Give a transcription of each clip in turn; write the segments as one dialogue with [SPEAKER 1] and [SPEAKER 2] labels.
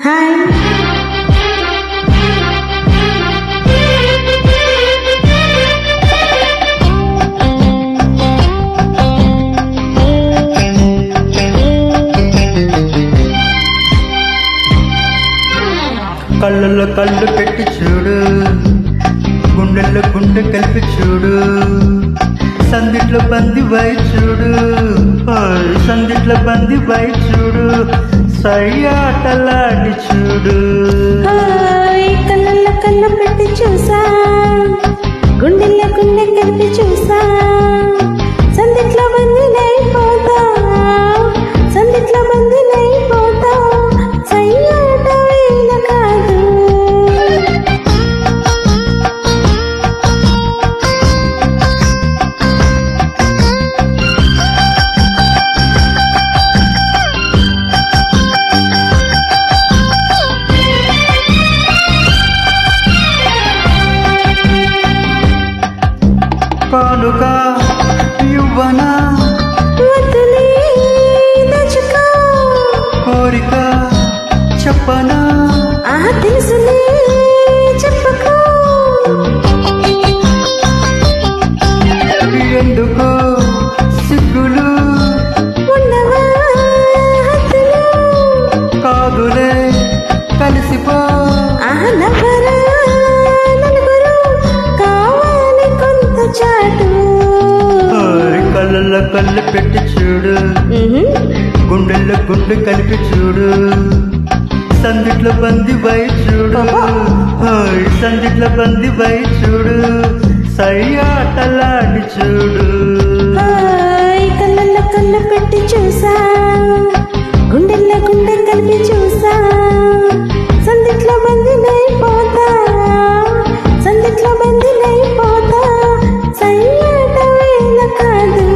[SPEAKER 1] Hi
[SPEAKER 2] కళ్ళల్లో కళ్ళు పెట్టి చూడు, గుండెల్లో గుండె కలిపి చూడు, సందిట్లో బంది వై చూడు, సందిట్లో బంది వై చూడు, సయ్యాటలాడి చూడు.
[SPEAKER 1] కళ్ళల్లో కళ్ళు పెట్టి చూసా, గుండెల్లో గుండె కలిపి చూసా, సందిట్లో బంది నైపోతా, సందిట్లో బంది నైపోతా, సయ్యాట వేళ కాదు.
[SPEAKER 2] కానుక యువనా
[SPEAKER 1] వద్దులే దచుకో,
[SPEAKER 2] కోరిక చెప్పనా,
[SPEAKER 1] తెలుసులే చెప్పకో,
[SPEAKER 2] ఎందుకో సిగ్గులు
[SPEAKER 1] ఉన్నవా హద్దులు,
[SPEAKER 2] కాదులే కలిసిపో.
[SPEAKER 1] నవ్వరా నలుగురు, కావాలి కొంత చాటు.
[SPEAKER 2] కళ్ళల్లో కళ్ళు పెట్టి చూడు, గుండెల్లో గుండె కలిపి చూడు, సందిట్లో బంది వై చూడు, సందిట్లో బంది వై చూడు, సయ్యాటలాడి చూడు.
[SPEAKER 1] కళ్ళల్లో కళ్ళు పెట్టి చూసా, గుండెల్లో గుండె కలిపి చూసా, సందిట్లో బంది నైపోతా, సందిట్లో బంది నైపోతా, సయ్యాట వేళ కాదు.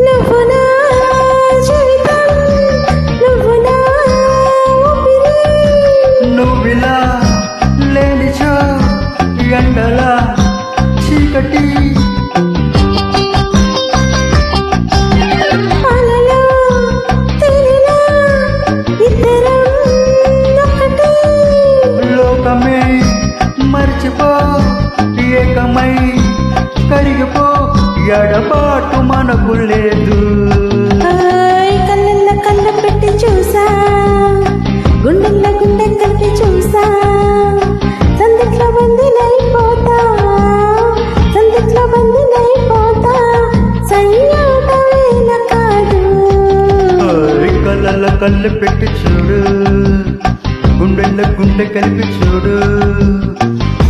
[SPEAKER 1] నువ్వు నా జీవితం, నువ్వు నా ఊపిరి,
[SPEAKER 2] నువ్విలా లేనిచో ఎండలా చీకటి,
[SPEAKER 1] పాలలో తేలినా ఇద్దరం ఒకటి.
[SPEAKER 2] లోకమే మర్చిపో, ఏకమై కరిగిపో, ఎడబాటు మనకు లేదు.
[SPEAKER 1] కళ్ళల్లో కళ్ళు పెట్టి చూసా, గుండెల్లో గుండె కలిపి చూసా, సందిట్లో బంది నైపోతా, సందిట్లో బంది నైపోతా, సయ్యాట వేళ కాదు.
[SPEAKER 2] కళ్ళల్లో కళ్ళు పెట్టి చూడు, గుండెల్లో గుండె కలిపి చూడు,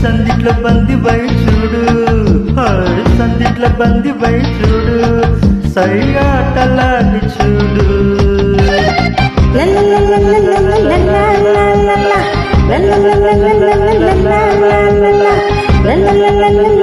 [SPEAKER 2] సందిట్లో బంది వై చూడు, సందిట్లో బంది వై చూడు, సయ్యాటలాడి చూడు.
[SPEAKER 1] La la la la la la la la la la la la la la la la la la la la